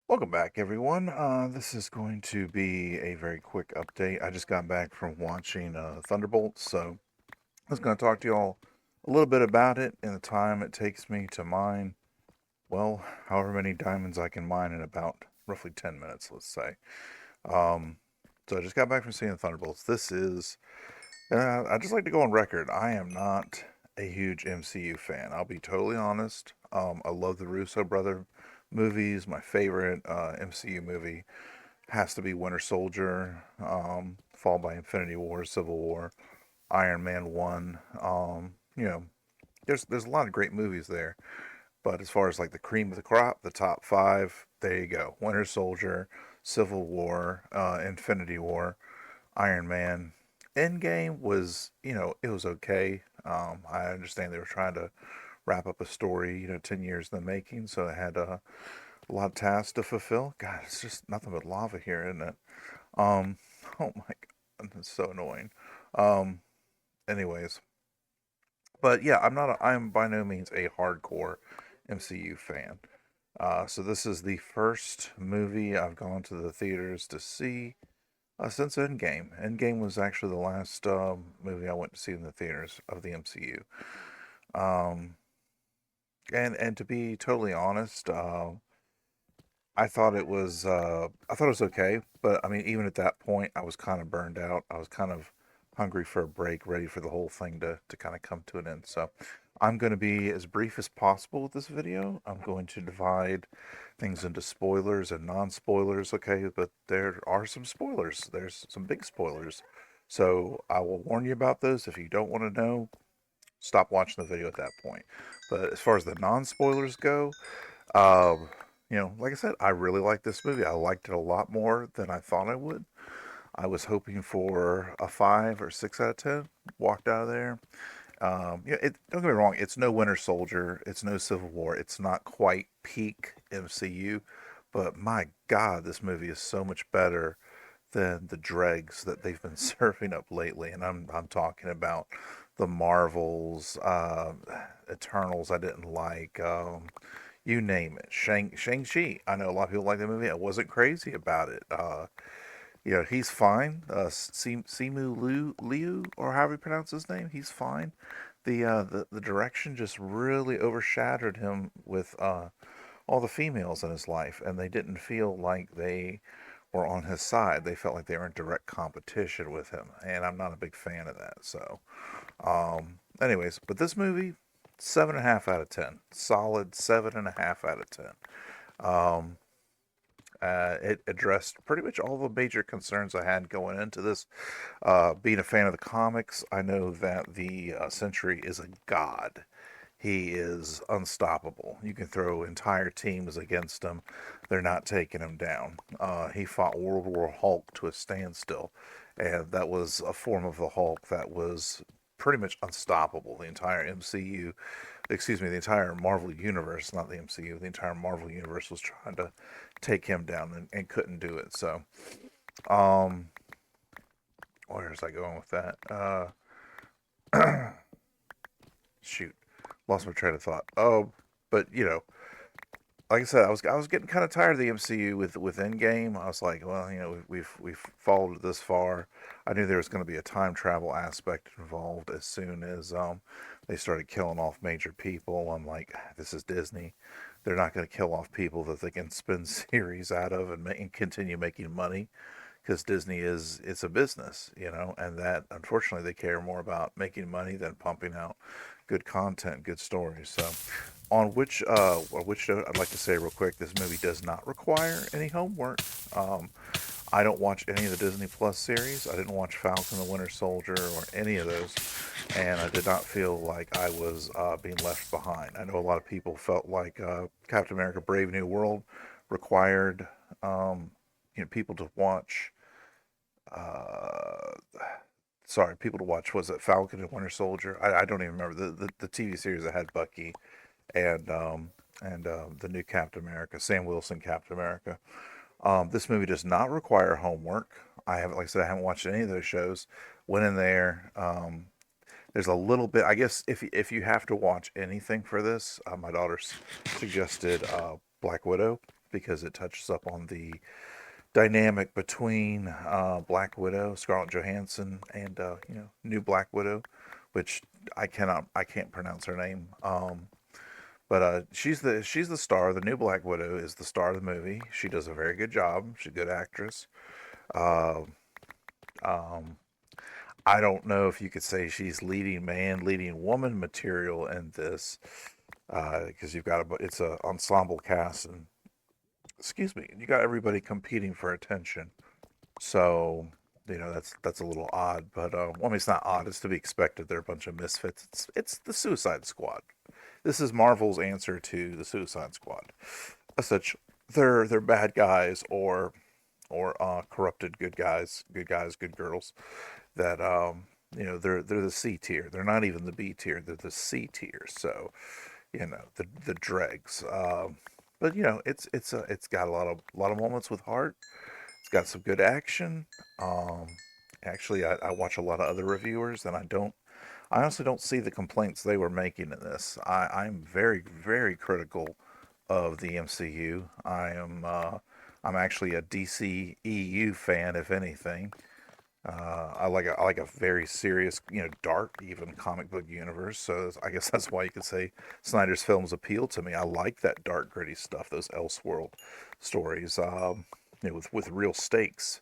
Welcome back, everyone. This is going to be a very quick update. I just got back from watching Thunderbolts, so I was going to talk to you all a little bit about it in the time it takes me to mine, well, however many diamonds I can mine in about roughly 10 minutes, let's say. Um, so I just got back from seeing the Thunderbolts. I just like to go on record. I am not a huge MCU fan. I'll be totally honest. I love the Russo brother movies. My favorite MCU movie has to be Winter Soldier, followed by Infinity War, Civil War, Iron Man 1. There's a lot of great movies there. But as far as like the cream of the crop, the top five, there you go. Winter Soldier, Civil War, Infinity War, Iron Man. Endgame was, it was okay. I understand they were trying to wrap up a story, 10 years in the making, so it had a lot of tasks to fulfill. God, it's just nothing but lava here, isn't it? Um, oh my God, it's so annoying. Um, anyways, but yeah, I'm by no means a hardcore MCU fan. So this is the first movie I've gone to the theaters to see since Endgame. Endgame was actually the last movie I went to see in the theaters of the MCU. Um, and to be totally honest, I thought it was okay, but I mean even at that point I was kind of burned out. I was kind of hungry for a break, ready for the whole thing to kind of come to an end. So I'm going to be as brief as possible with this video. I'm going to divide things into spoilers and non-spoilers, okay? But there are some spoilers. There's some big spoilers. So I will warn you about those. If you don't want to know, stop watching the video at that point. But as far as the non-spoilers go, um, like I said, I really like this movie. I liked it a lot more than I thought I would. I was hoping for a 5 or 6 out of 10. Walked out of there. Don't get me wrong. It's no Winter Soldier. It's no Civil War. It's not quite peak MCU, but my God, this movie is so much better than the dregs that they've been serving up lately. And I'm talking about the Marvels, Eternals. I didn't like. You name it. Shang-Chi. I know a lot of people like the movie. I wasn't crazy about it. He's fine. Simu Liu, or however you pronounce his name, he's fine. The direction just really overshadowed him with all the females in his life, and they didn't feel like they were on his side. They felt like they were in direct competition with him, and I'm not a big fan of that. So, anyways, but this movie, 7.5 out of 10, solid 7.5 out of 10. Um, it addressed pretty much all the major concerns I had going into this. Being a fan of the comics, I know that the Sentry is a god. He is unstoppable. You can throw entire teams against him, they're not taking him down. He fought World War Hulk to a standstill, and that was a form of the Hulk that was pretty much unstoppable. The entire MCU, excuse me, the entire Marvel universe, not the MCU, the entire Marvel universe was trying to take him down and couldn't do it. So, um, where was I going with that? Shoot, lost my train of thought. Oh, but like I said, I was getting kind of tired of the MCU with Endgame. I was like, well, we've followed this far. I knew there was going to be a time travel aspect involved as soon as they started killing off major people. I'm like, this is Disney. They're not going to kill off people that they can spin series out of and continue making money, because Disney is it's a business, and that unfortunately they care more about making money than pumping out good content, good stories. So, on which note, I'd like to say real quick, this movie does not require any homework. Um, I don't watch any of the Disney Plus series. I didn't watch Falcon the Winter Soldier or any of those, and I did not feel like I was being left behind. I know a lot of people felt like Captain America: Brave New World required um, people to watch. Uh, Sorry, people to watch. Was it Falcon and Winter Soldier? I don't even remember the TV series that had Bucky and the new Captain America, Sam Wilson Captain America. This movie does not require homework. I haven't, like I said, I haven't watched any of those shows. Went in there. There's a little bit. I guess if you have to watch anything for this, my daughter suggested Black Widow. because it touches up on the dynamic between Black Widow, Scarlett Johansson, and new Black Widow, which I can't pronounce her name. But she's the star. The new Black Widow is the star of the movie. She does a very good job. She's a good actress. Uh, um, I don't know if you could say she's leading man, leading woman material in this, because you've got it's a ensemble cast, and excuse me, you got everybody competing for attention. So that's a little odd, but well, I mean, it's not odd. It's to be expected. They're a bunch of misfits. It's the Suicide Squad. This is Marvel's answer to the Suicide Squad. As such, they're bad guys or corrupted good guys, good girls that they're the C tier. They're not even the B tier. They're the C tier. So the dregs. But it's got a lot of moments with heart. It's got some good action. Um, Actually, I watch a lot of other reviewers, and I honestly don't see the complaints they were making in this. I'm very, very critical of the MCU. I'm actually a DC EU fan, if anything. I like a very serious, dark, even comic book universe. So I guess that's why you could say Snyder's films appeal to me. I like that dark, gritty stuff, those Elseworld stories, with real stakes,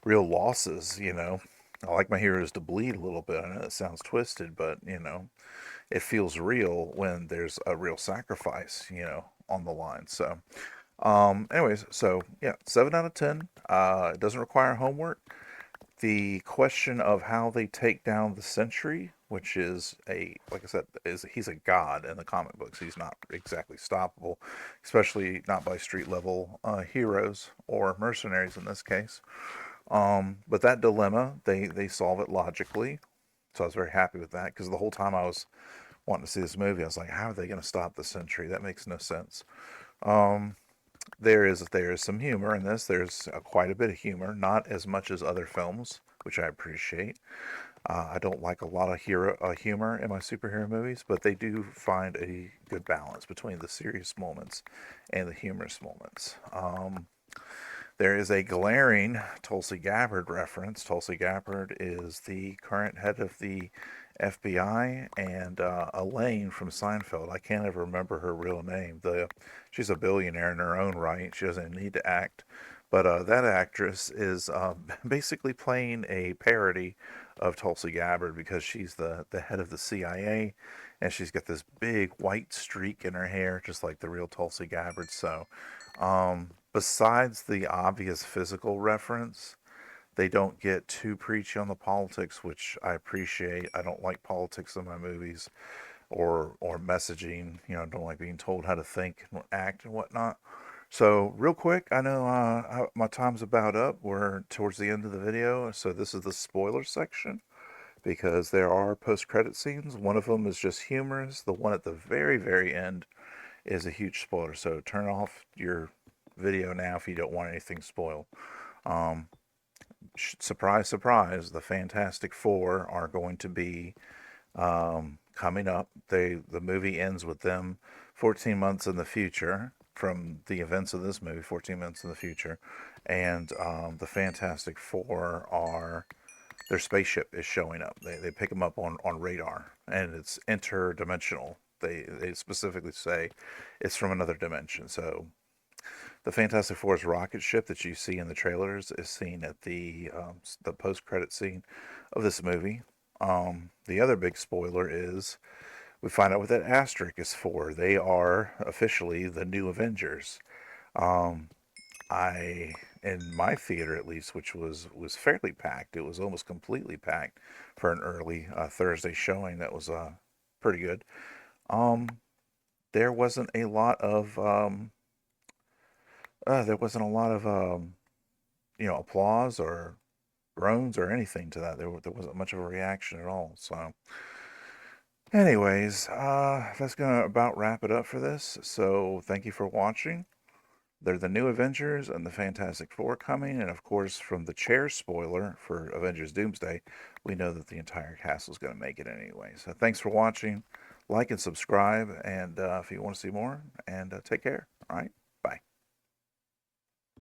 real losses. I like my heroes to bleed a little bit. I know it sounds twisted, but it feels real when there's a real sacrifice, on the line. So, anyways, so yeah, 7 out of 10. It doesn't require homework. The question of how they take down the Sentry, which is like I said, he's a god in the comic books. He's not exactly stoppable, especially not by street level heroes or mercenaries in this case. But that dilemma, they solve it logically. So I was very happy with that because the whole time I was wanting to see this movie, I was like, how are they going to stop the Sentry? That makes no sense. Um, there is some humor in this. There's quite a bit of humor, not as much as other films, which I appreciate. I don't like a lot of humor in my superhero movies, but they do find a good balance between the serious moments and the humorous moments. There is a glaring Tulsi Gabbard reference. Tulsi Gabbard is the current head of the FBI, and Elaine from Seinfeld. I can't ever remember her real name. She's a billionaire in her own right. She doesn't need to act, but that actress is basically playing a parody of Tulsi Gabbard because she's the head of the CIA, and she's got this big white streak in her hair, just like the real Tulsi Gabbard. So, besides the obvious physical reference, they don't get too preachy on the politics, which I appreciate. I don't like politics in my movies or messaging. I don't like being told how to think and act and whatnot. So real quick, I know my time's about up. We're towards the end of the video, so this is the spoiler section because there are post-credit scenes. One of them is just humorous. The one at the very, very end is a huge spoiler. So turn off your video now if you don't want anything spoiled. Um, Surprise, surprise, the Fantastic Four are going to be coming up. The movie ends with them 14 months in the future from the events of this movie, 14 months in the future, and the Fantastic Four are their spaceship is showing up. They pick them up on radar, and it's interdimensional. They specifically say it's from another dimension. So the Fantastic Four's rocket ship that you see in the trailers is seen at the post credit scene of this movie. The other big spoiler is we find out what that asterisk is for. They are officially the new Avengers. Um, I in my theater at least, which was fairly packed. It was almost completely packed for an early Thursday showing. That was pretty good. Um, there wasn't a lot of applause or groans or anything to that. There wasn't much of a reaction at all. So, anyways, that's gonna about wrap it up for this. So, thank you for watching. They're the new Avengers and the Fantastic Four coming, and of course, from the chair spoiler for Avengers Doomsday, we know that the entire cast is going to make it anyway. So, thanks for watching. Like and subscribe, and if you want to see more, and take care. All right, bye.